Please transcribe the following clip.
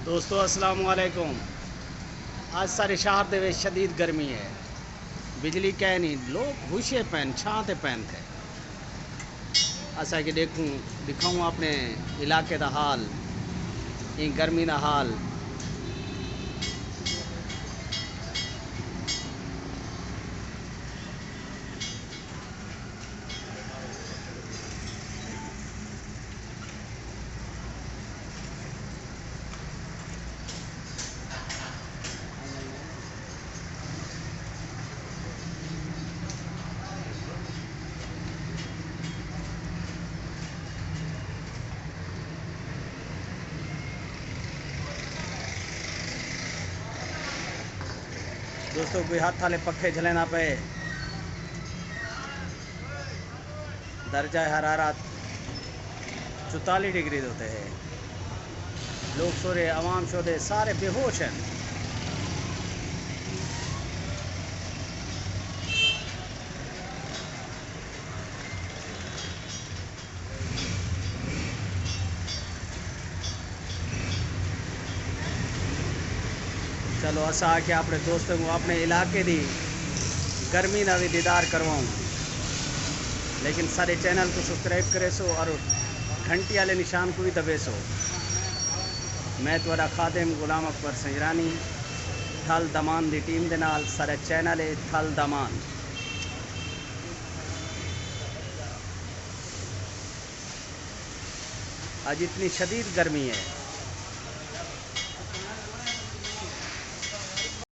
दोस्तों अस्सलाम वालेकुम। आज सारे शहर दे विच शदीद गर्मी है, बिजली कै नहीं, लोग हुशे पैन छां ते पैन थे। असा कि दिखाऊँ अपने इलाके दा हाल, ये गर्मी दा हाल। दोस्तों कोई हाथ वाले पखे झलेना पे, दर्जा हरारत 44 डिग्री होते हैं। लोग सो रहे, आवाम सो रहे, सारे बेहोश हैं। चलो असा आके अपने दोस्तों को अपने इलाके दी गर्मी का भी दीदार करवाऊँ, लेकिन सारे चैनल को सब्सक्राइब करे सो और घंटी वाले निशान को भी दबे सो। मैं तुहाडा खादिम गुलाम अकबर संजरानी, थल दमान की टीम के नाल सारे चैनल है थल दमान। आज इतनी शदीद गर्मी है,